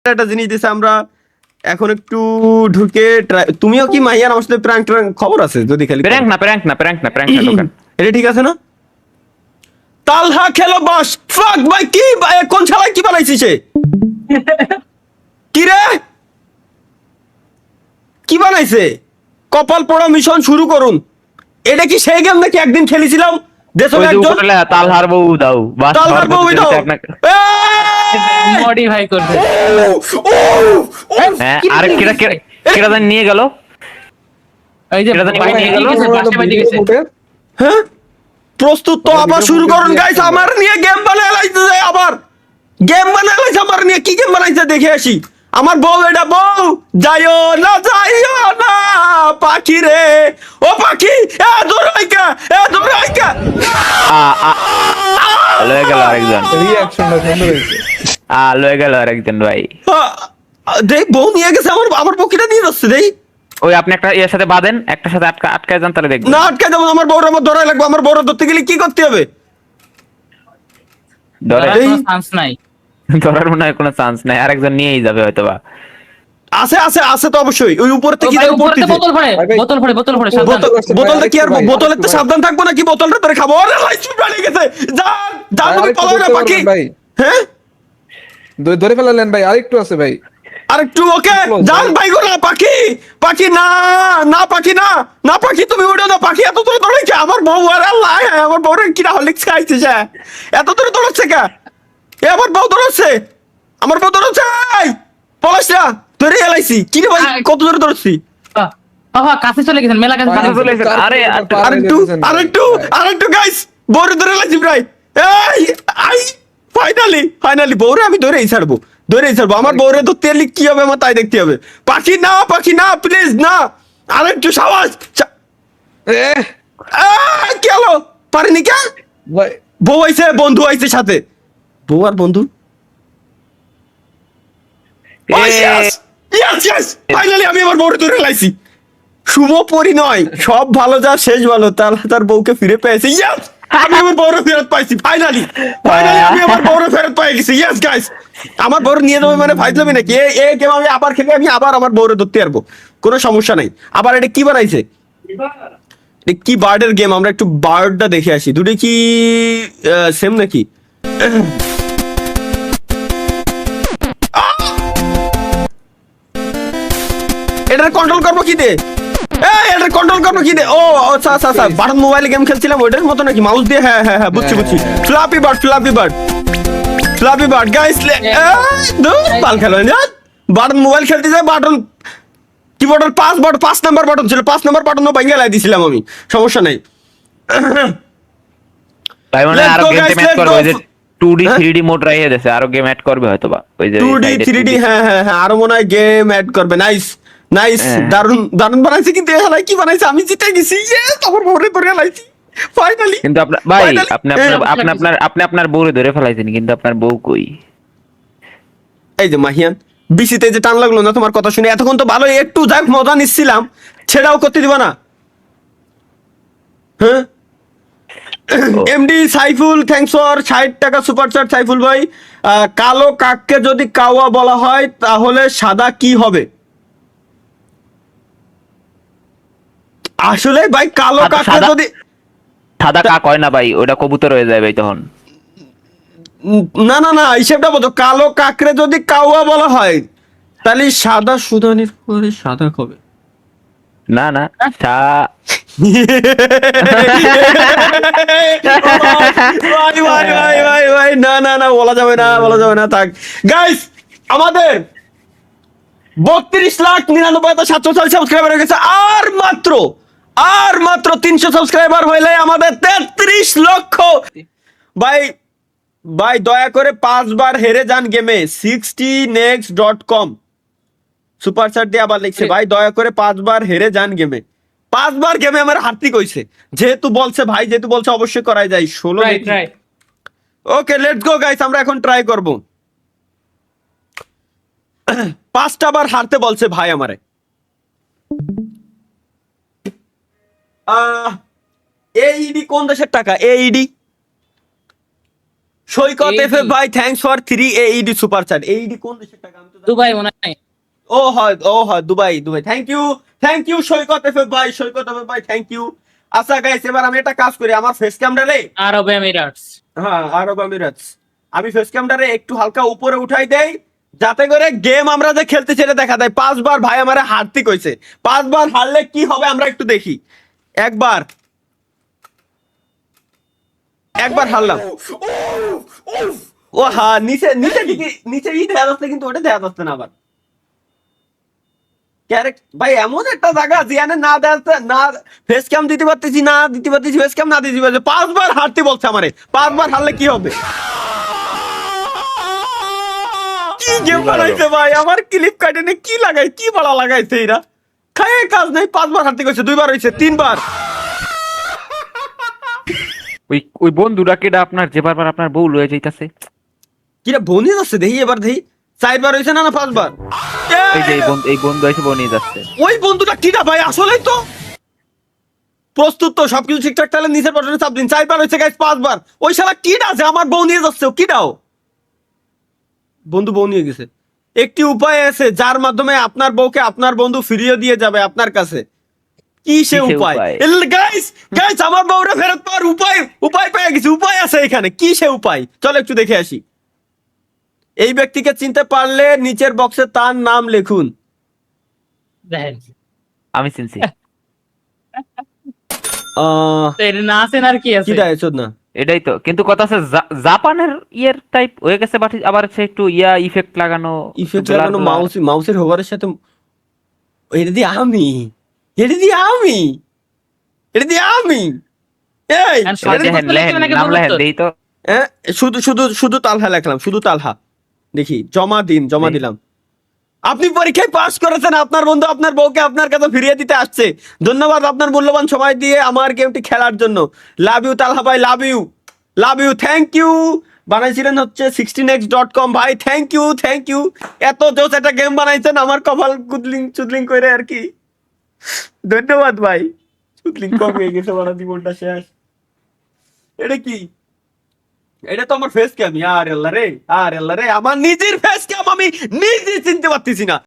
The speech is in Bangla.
একটা জিনিস দিছে আমরা এখন একটু ঢুকে তুমিও কি মাইয়ার আমার সাথে প্র্যাঙ্ক খবর আছে যদি খালি প্র্যাঙ্ক না দোকান। এটা ঠিক আছে না? তালহা খেলো বাস ফাক ভাই কি কোন শালায় কি বানাইছিস সে? কি রে কি বানাইছে? কপাল পোড়া মিশন শুরু করুন। এটা কি সেই গেম নাকি একদিন খেলেছিলাম দেশে ওই যে একজন উপরে তালহার বউ দাও বাস তালহার বউ দাও মডিফাই করতে হ্যাঁ আর কেডা জানি নিয়ে গেল ওই যে এটা তো বাইরে নিয়ে গেল। গেছে বাসে বাইরে গেছে হ্যাঁ প্রস্তুত তো আবার শুরু করুন গাইস আমার নিয়ে গেম বানায় লাইতে যায় আবার গেম বানায় লাইছে আমার নিয়ে কি গেম বানাইছে দেখে আসি আমার বউ এটা বউ যাইও না পাখি রে ও পাখি এ দৌড়াইকা লয়ে গেল আরেকজন রিঅ্যাকশনটা সুন্দর হয়েছে। লয়ে গেল আরেকজন ভাই। দেখ বউ নিয়ে গেছে আমার পক্ষীটা নিয়ে যাচ্ছে দেখ ওই আপনি একটা এর সাথে বাঁধেন একটার সাথে আটকায় যান তাহলে দেখবেন না আটকে যাবো আমার বউর আমার ধরাই লাগবে আমার বউর ধরতে গেলে কি করতে হবে ধরে চান্স নাই ধরার মনে হয় কোনো চান্স নাই আরেকজন নিয়েই যাবে হয়তোবা। আছে তো অবশ্যই ওই উপরে থেকে ভাই, উপর উপরে থেকে বোতল পড়ে সাবধান। বোতলটা কি আর বোতলের তো সাবধান থাকবো নাকি বোতলটা ধরে খাবো ওরে লাইট বাড়ি গেছে যা তুমি আরেকটু পালাও না ধরতে বাকি পারবেন ভাই, হ্যাঁ ধরে ফেলালেন ভাই, আরেকটু আছে ভাই। আরেকটু ওকে জান ভাই গো না পাখি না পাখি তুমি উঠো না পাখি এত দূরে দৌড়াইছে আমার বউ আর আল্লাহ আমার বউরে কিনা হরলিক্স খাইছে সে এত দূরে দৌড়াচ্ছে কা এ আমার বউ দৌড়াচ্ছে এই, পলাশ না ধরে এলাইছি কি রে ভাই কত দূরে দৌড়াচ্ছি বাবা কাছে চলে গেছেন মেলা কাছে কাছে চলে গেছে। আরে আরেকটু গাইস বউরে ধরে এলাইছি প্রায় এই আই ফাইনালি বউরে আমি ধরেই ছাড়বো আমার বউরে তো তেলি কি হবে আমার তাই দেখতে হবে পাখি না প্লিজ না আরেকটু সাবাস এ কি হলো পারিনি কে ভাই বউ আইছে বন্ধু আইছে সাথে বউ আর বন্ধু ফাইনালি আমি আমার বউরে ধরে লাইছি শুভ পরিণয় সব ভালো যা শেষ ভালো তার বউকে ফিরে পেয়েছি ইয়েস আমি আমার বউরে ফেরত পাইছি ফাইনালি আমি আমার বউরে ফেরত পাই গেছি ইয়েস গাইস আমার বউরে নিয়ে যাবে মানে ফাইজলামি নাকি এ গেম আমি আবার খেলে আমি আবার আমার বউরে ধরতে পারবো কোনো সমস্যা নাই আবার এটা কি বানাইছে কি বার্ডের গেম আমরা একটু বার্ডটা দেখে আসি দুটো কি সেম নাকি এটার কন্ট্রোল করবো কি দে ও আচ্ছা বাটন মোবাইলে গেম খেলছিলাম ওইটার মতো নাকি মাউস দিয়ে হ্যাঁ বুঝছি ফ্লাপি বার্ড গাইস পাল খেলো বাটন মোবাইল খেলতে যায় বাটন কিবোর্ডের 5 নাম্বার বাটন ছিল 5 নাম্বার বাটন ভেঙে লাই দিছিলাম আমি সমস্যা নাই তাই মানে Let's আরো go, game guys, match let's করবে go. ওই যে 2D হ্যাঁ? 3D মোড রাইয়ে দেছে আরো গেম অ্যাড করবে হয়তোবা ওই যে 2D 3D হ্যাঁ আরো মনে হয় গেম অ্যাড করবে নাইস হ্যাঁ। দারুন বানাইছে কিন্তু এখানে কি বানাইছে আমি জিতে গেছি ইয়েস আমার বউরে ধরে লাইছি ফাইনালি কিন্তু আপনার ভাই Finally, আপনি আপনার বউরে ধরে ফেলাইছেন কিন্তু আপনার বউ কই? এই যে মাহিয়ান বিসিতে যে টান লাগলো না তোমার কথা শুনে এতক্ষণ তো ভালো একটু যাক মজা নিচ্ছিলাম ছেড়াও করতে দিবা না হ্যাঁ এমডি সাইফুল থ্যাঙ্কস ফর 60 টাকা সুপার চ্যাট সাইফুল ভাই কালো কাককে যদি কাওয়া বলা হয় তাহলে সাদা কি হবে আসলে ভাই কালো কাককে সাদা- যদি সাদা কাক হয় না ভাই ওটা কবুতর হয়ে যাবে ভাই তখন। না হিসেবটা বলতো কালো কাকরে যদি কাওয়া বলা হয় তাহলে সাদা সুদানির পরে সাদা কবে না ভাই না বলা যাবে না থাক গাইস আমাদের 32,99,740 সাবস্ক্রাইবার হয়ে গেছে আর মাত্র 300 সাবস্ক্রাইবার হইলে আমাদের 33 লক্ষ ভাই দয়া করে 5 বার হেরে যান গেমে 60next.com সুপার চ্যাট দিয়ে আবার লিখছে ভাই দয়া করে 5 বার হেরে যান গেমে 5 বার গেমে আমার হারতি কইছে যেহেতু বলছে অবশ্যই করাই যায় 16 try okay let's go guys আমরা এখন ট্রাই করব 5টা বার হারতে বলছে ভাই আমারে এইডি কোন দেশের টাকা এইডি সৈকত AED এফএফ ভাই thanks for 3 AED super chat. AED কোন দেশের টাকা আমি তো জানি না। দুবাই মনে হয়। ও হয় Dubai. Thank you Saikat FF ভাই থ্যাংক ইউ। আচ্ছা গাইস, এবার আমি একটা কাজ করি, আমার ফেস ক্যামেরা আরব এমিরেটস। হ্যাঁ আরব আমিরাতস, আমি ফেস ক্যামেরা একটু হালকা উপরে উঠাই দেই, যাতে করে গেম আমরা যে খেলতে ছেড়ে দেখা দেয়। 5 বার ভাই আমারে হারতে কইছে, 5 বার হারলে কি হবে আমরা একটু দেখি। একবার হারলাম। ও হ্যাঁ, নিচে দেখা যাচ্ছে, কিন্তু ওটা দেখা যাচ্ছে না আবার। ভাই এমন একটা জায়গা যেখানে না দেখা না ফেস ক্যাম দিতে পারতেছি, ফেস ক্যাম না দিতে পারছি। 5 বার হারতে বলছে আমারে, 5 বার হারলে কি হবে? কি গেম বানাইছে ভাই, আমার ক্লিপ কাটে নে কি লাগাই, কি বলা লাগাইছে এরা, খায় কাজ নাই। 5 বার হারতে কইছে, 2 বার হইছে, 3 বার। ওই বন্ধুরা কেডা আপনার যে বারবার আপনার বউ লয়ে যাইতাছে? কিরা বনি যাচ্ছে দেখি, এবার দেখি 4 বার হইছে না 5 বার? এই যে এই বন্ধু এসে বউ নিয়ে যাচ্ছে। ওই বন্ধুটা কিরা ভাই, আসলেই তো প্রস্তুত তো, সবকিছু ঠিকঠাক, তাহলে নিচের বাটনে চাপ দিন। 4 বার হয়েছে গাইস, 5 বার। ওই শালা কিডা যে আমার বউ নিয়ে যাচ্ছে, কিডাও বন্ধু বউ নিয়ে গেছে। একটি উপায় আছে যার মাধ্যমে আপনার বউকে আপনার বন্ধু ফিরিয়ে দিয়ে যাবে আপনার কাছে। কি সে উপায়? গাইস আমার বউরে ফেরত পাওয়ার উপায় পেয়ে গেছি, উপায় আছে এখানে। কি সে উপায়, চলো একটু দেখে আসি। এই ব্যক্তিকে চিনতে পারলে নিচের বক্সে তার নাম লিখুন। দেখেন আমি চিনছি। তো এটা না আছেন আর কি আছে? কি দেয় চোদ না, এটাই তো, কিন্তু কথা আছে জাপানের ইয়ের টাইপ হয়ে গেছে, বাট আবার সে একটু ইফেক্ট লাগানো, ইফেক্ট blur লাগানো, blur। মাউসের হোভারের সাথে। এটা দিয়ে আমি এই And এবার সত্যি দেখেন, বলতে লেহেন, নাকি নাম লেহেন বলতো? দেই তো। শুধু তালহা লিখলাম, শুধু তালহা। দেখি জমা জি। দিলাম। আপনি পরীক্ষায় পাস করেছেন, আপনার বন্ধু আপনার বউকে আপনার কাছে ফিরিয়ে দিতে আসছে। ধন্যবাদ আপনার মূল্যবান সময় দিয়ে আমার গেমটি খেলার জন্য। লাভ ইউ তালহা ভাই, লাভ ইউ, থ্যাংক ইউ। বানাইছিলেন হচ্ছে 16x.com ভাই, থ্যাংক ইউ। এত জোস একটা গেম বানাইছেন, আমার কপাল চুদলিং করে আর কি। ধন্যবাদ ভাই, চুদলিং কম হয়ে গেছে, বানা জীবনটা শেষ। এটা কি? এটা তো আমার ফেস ক্যাম। আর আল্লাহ রে, আমার নিজের ফেস ক্যাম আমি নিজে চিনতে পারতেছি না।